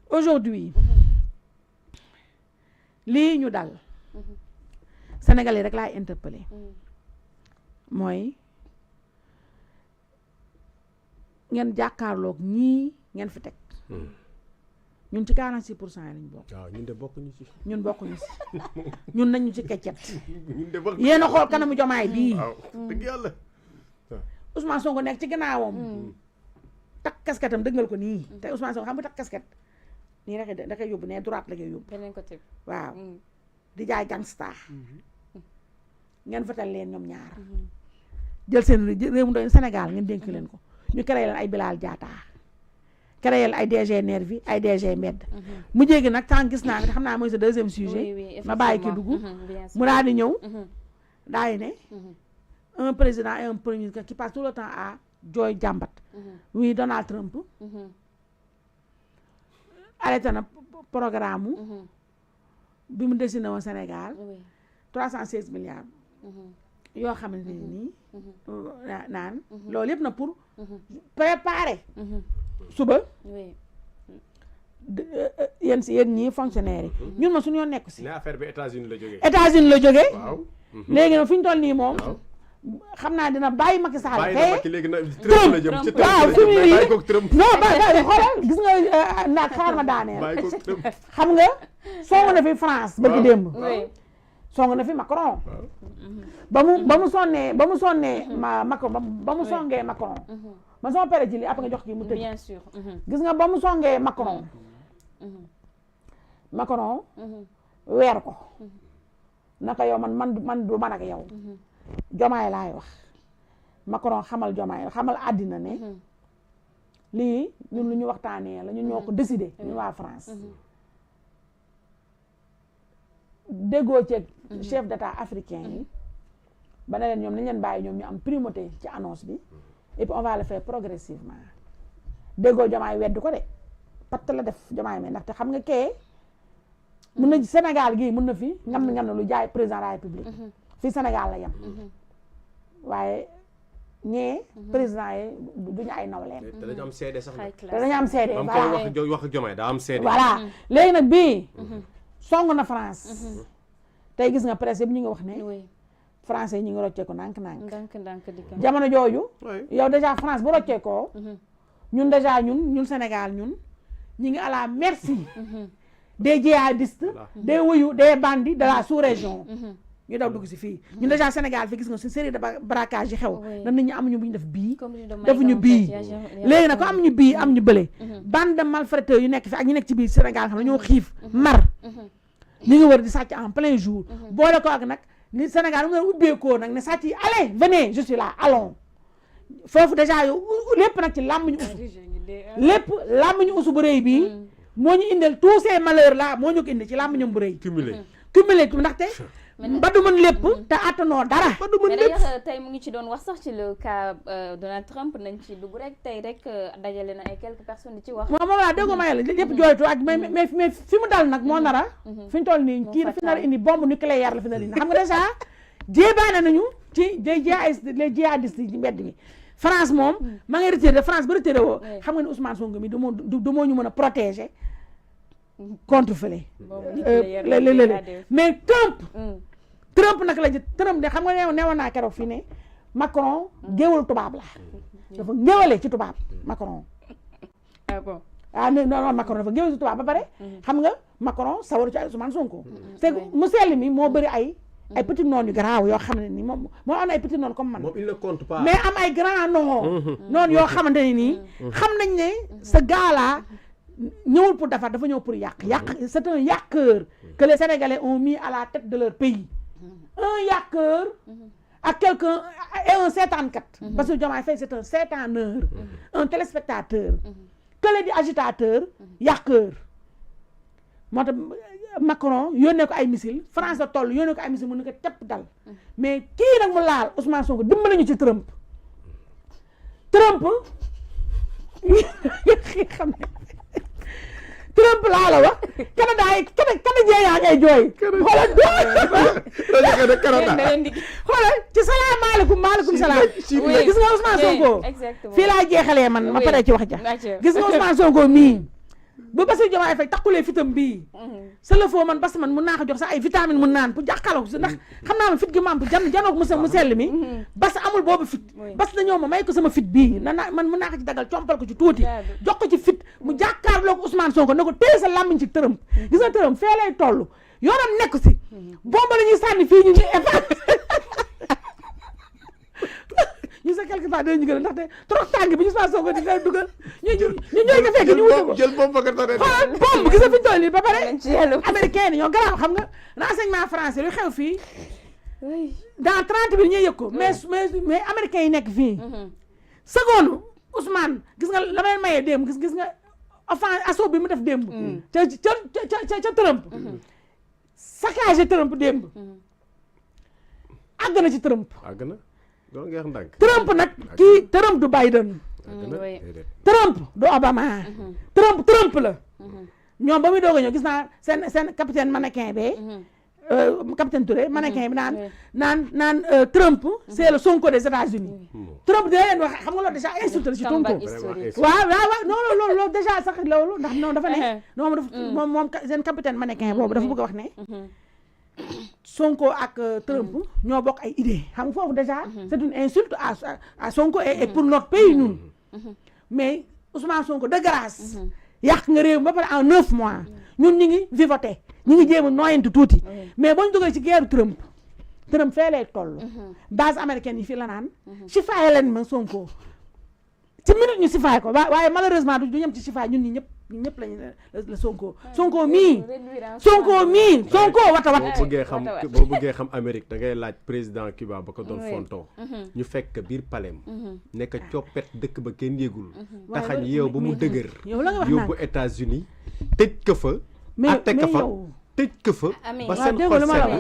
aujourd'hui lii ñu dal Sénégalais rek laay interpellé mooy ngeen jàkkaarloog ñii ngeen fi teg ñun ci 46% yi lañ bokk. waaw ñun de bokkuñu ci. ñun bokkuñu ci ñun nañu ci keccet. yéen a xool kanamu jomaay bii. waaw dëgg yàlla. Ousmane Sonko nekk ci gannaawam. takk kasketam dëggal ko nii. te Ousmane Sonko xam nga takk kasket nii rek da koy yóbbu ne droite la koy yóbbu. beneen côté waaw di jaay gangsta. ngeen votal leen ñoom ñaar. jël seen réew mu doon Sénégal ngeen dénk leen ko ñu créé leen ay Bilal Diatta. créé ay DG Nervi ay DG Med mu jéegi nag tant gis naa nga xam naa mooy sa deuxième sujet ma bàyyi ki dugg mu daal di ñëw daal di ne un président et un premier ministre qui passe tout le temps à jooy jàmbat oui Donald Trump arrêté na programme bi mu dessiné woon Sénégal 316 milliards yoo xamante ne nii naan loolu yëpp na pour préparer suba yéen ñii fonctionnaire yi ñun ma suñu yoon nekk si ne affaire bi États-Unis la jógee États-Unis la jógee léegi nag fi ñu toll nii moom xam naa dina bàyyi Macky Sall bàyyi na fee Macky léegi nag Trump la jëm ci Trump waaw la fi mu jëm nii bàyyi ko Trump non bàyyi xoolal gis nga naag xaar ma daaneel bàyyi ko Trump xam nga song na fi France ba ci démb oui song na fi Macron ba mu sonnee Macron ba mu songee Macron man sama pere ci li après nga jox kii mu tëj bien sûr gis nga ba mu songee Macron Macron weer ko naka yow man du man ak yow Jomaay laay wax Macron xamal Jomaay xamal àddina ne lii ñun lu ñu waxtaanee la ñun ñoo ko décidé ñun waa France déggoo ci chef d'état africain yi ba ne leen ñoom nañ leen bàyyi ñoom ñu am primauté ci annonce bi et puis on va le faire progressivement déggoo Jomaay weddi ko de patt la def Jomaay mais ndaxte xam nga kee mun na Sénégal gii mun na fi ngam na lu jaay président de la République fii Sénégal la yem waaye ñee président yi duñu ay nawleen te dañu am seede sax nag te dañu am seede am voilà koy wax Diomaye daa am seede voilà léegi nag bii song na France tey gis nga presse bi ñu ngi wax ne oui français yi ñu ngi rocceeku ndànk ndànk di ko jamono jooju Oui. yow déjà France bu rocceekoo ñun déjà ñun Sénégal ñun ñi ngi à la merci des djihadistes des voyous des bandits de la sous-région ñu daw dugg si fii ñun déjà Sénégal fi gis nga si série de braquage yi xew Oui. na nit ñi amuñu bu ñu def bii comme li doon defuñu bii léegi nag ko amuñu bii amuñu bële bande de malfaiteurs yu nekk fi ak ñu nekk ci biir Sénégal xam ne ñoo xiif mar ñu ngi wër di sàcc en plein jour boole ko ak nag ni Sénégal mu nga ubbeekoo nag ne sàcc yi allez venez je suis là allons foofu déjà yow lépp nag ci làmmiñu usu lépp làmmiñu usu bu rëy bii moo ñu indil tous ces malheurs là moo ñu ko indi ci làmmiñam bu rëy cumulé ndaxte ba du mën lépp te attanoo dara ba du mën mais lépp d'ailleurs tey mu ngi ci doon wax sax ci le cas Donald Trump nañ ci dugg rek tey rek dajale na ay quelques personnes di ci wax moom laa déggoo ma yàlla yëpp jooytu ak mais fi mu dal nag moo nara fi ñu toll nii kii dafa nar a indi bombe nucléaire la fi nar a indi xam nga déjà jéebaane nañu ci les djihadistes yi ci mbedd mi France moom ma ngay retiré France ba retiré woo xam nga ne Ousmane Sonko mi du moo ñu mën a protéger contre fële mais Trump nag la Trump de xam nga newoon naa keroog fii ne Macron géwal tubaab la dafa ngéwale ci tubaab Macron ah bon non Macron dafa ngéwale ci tubaab ba pare xam nga Macron sawaru ci ay Ousmane Sonko te mu sell mi moo bëri ay petits noms yu garaaw yoo xam ne nii moom moo am ay petits noms comme man moom il ne compte pas mais am ay grands noms noonu yoo xamante ne nii xam nañ ne ce gars-là ñëwul pour defar dafa ñëw pour yàq c'est un yàqeur que les Sénégalais ont mis à la tête de leur pays un yàqeur ak quelqu'un et un seetaankat parce que Diomaye Faye c'est un seetaaneur un téléspectateur kële di agitateur yàqeur moo tax Macron yónnee ko ay missile France la toll yónnee ko ay missile mu ne ko tepp dal mais kii nag mu laal Ousmane Sonko dimbali ñu ci Trump xam ne Trump laa la wax Canada yi Canadien yaa ngay jooy xoolal xoolal ci salaamaaleykum maaleykum salaam gis nga Ousmane Sonko fii laa jeexalee man ma paree ci wax ja gis nga Ousmane Sonko mii bu Bassirou Diomaye Faye takkulee fitam bii c'est le faux man parce que man mun naa ko jox sax ay vitamine mun naan pour jàkkaarloo si ndax xam naa ma fit gi ma am pour janoog mu sell mi parce que amul boobu fit parce que ñëw ma may ko sama fit bii man mun naa ko ci dagal compal ko ci tuuti jox ko ci fit mu jàkkaarloo ko Ousmane Sonko ne ko téye sa làmmiñ ci tërëm gis nga tërëm fee lay toll yoonam nekk si bomba la ñuy sànni fii ñu ñu sa quelque temps dinañu gën a ndaxte trop tàng bi ñu Ousmane Sonko di dina dugal ñu ñooy nga fekk ñu wutu ko jël bombe ba xoolal bombe gis nga fi ñu toll nii ba pare américain yi ñoo garaaw xam nga renseignement français lu xew fii dans 30 bi ñuy yëg ko mais américain yi nekk fii seconde Ousmane gis nga la may mayee démb gis nga assaut bi mu def démb ca Trump saccagé Trump démb àgg na ci Trump doo ngeex ndànk Trump nag kii Trump du Biden Trump du Obama Trump la ñoom ba muy doog a ñëw gis naa seen capitaine mannequin bi capitaine Touré mannequin bi naan Trump c'est le Sonko des États-Unis Trump dina leen wax xam nga loolu déjà insulté ci Sonko waaw non loolu déjà sax loolu ndax non dafa ne non moom seen capitaine mannequin boobu dafa bëgg a wax ne Sonko ak Trump ñoo bokk ay idées xam nga foofu déjà c'est une insulte à Sonko et pour notre pays ñun mais Ousmane Sonko de grâce yàq nga réew ba pare en 9 mois ñun ñi ngi vivoté ñi ngi jéem a noyantu tuuti mais boo ñu duggee ci guerre Trump fee lay toll base américaine yi fii la naan sifaay leen ma Sonko ci minute ñu sifaay ko waaye malheureusement du ñem ci sifaay ñun ñi ñëpp lañu la Sonko mii Sonko wata boo bëggee xam Amérique da ngay laaj président Cuba ba ko doon fonto ñu fekk biir palais nekk coppet dëkk ba kenn yégul taxañ yow ba mu dëgër yóbbu États-Unis tëj ko fa atte ko fa tëj ko fa ba seen xol sedd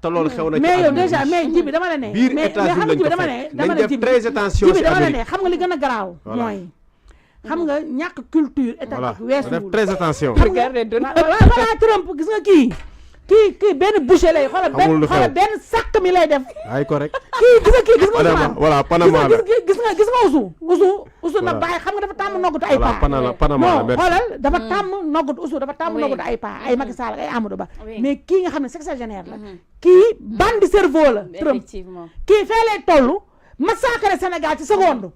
te loolu xew na ci mais yow déjà mais Djibi dama la ne biir États-Unis lañ ko fekk nañ def très attention ci Amérique xam nga li gën a garaaw mooy xam nga ñàkk culture étatique weesuwul def très attention voilà Trump gis nga kii benn boucher lay xoolal benn sàkk mi lay def ay ko rek kii gis nga voilà Panama la gis nga usu na bàyyi xam nga dafa tàmm noggatu ay paa Panama la xoolal dafa tàmm noggatu ay paa ay Macky Sall ay Amadou Ba mais kii nga xam ne sexagénaire la kii bandi cerveau la Trump kii fee lay toll massacre Sénégal ci seconde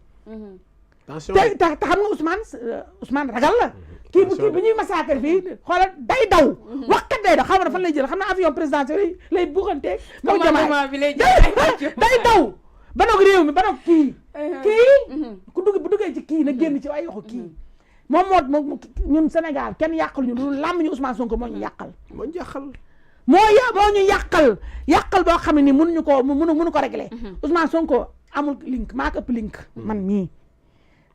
te xam nga Ousmane ragal la kii bi ñuy massacre fii xoolal day daw waxkat day daw xam nga fan lay jël xam na avion présidentiel lay buuxanteeg moo jamaay day daw ba noog réew mi ba noog kii bu duggee ci kii na génn ci ay waxu kii moom ñun Sénégal kenn yàqal ñu lu làmb ñu Ousmane Sonko moo ñu yàqal moo ñu yàqal boo xam ne nii mënu ko régler Ousmane Sonko amul link maa ko ëpp link man mii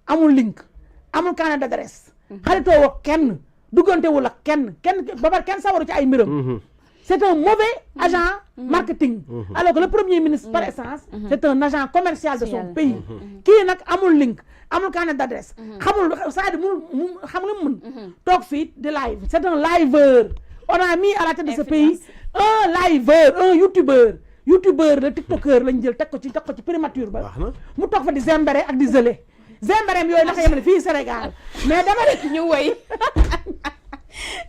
amul link amul carnet d'adresse xaritoo woo kenn duggantewul ak kenn ba pare kenn sawaru ci ay mbiram c'est un mauvais agent marketing alors que le premier ministre par essence c'est un agent commercial de son pays kii nag amul link amul carnet d'adresse xamul c'est-à-dire mu xam nga mun toog fii di live c'est un liveur on a mis à la tête de ce pays un liveur un youtubeur le tiktoker lañ jël teg ko ci primature ba mu toog fa di zembere ak di zële zembareem yooyu naka yemale fii Sénégal mais dama ne ñu woy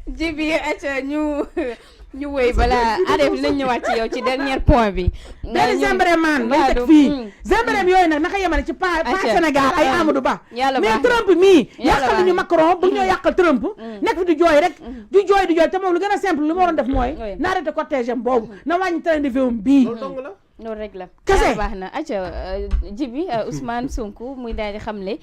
Djibi acca ñu woy balaa Aref nañ ñëwaat ci yow ci dernier point bi benn zembareem maan lañ teg fii zembareem yooyu nag naka yemale ci pa Sénégal ay Amadou Ba mais Trump mii yàqal nañu Macron bu ñoo yàqal Trump nekk fi di jooy rek di jooy te moom lu gën a simple li ma waroon def mooy na arrêté cortège am boobu na wàññi train de vie bii loolu rek la kese baax na acca Djibi Ousmane Sonko muy daal di xamle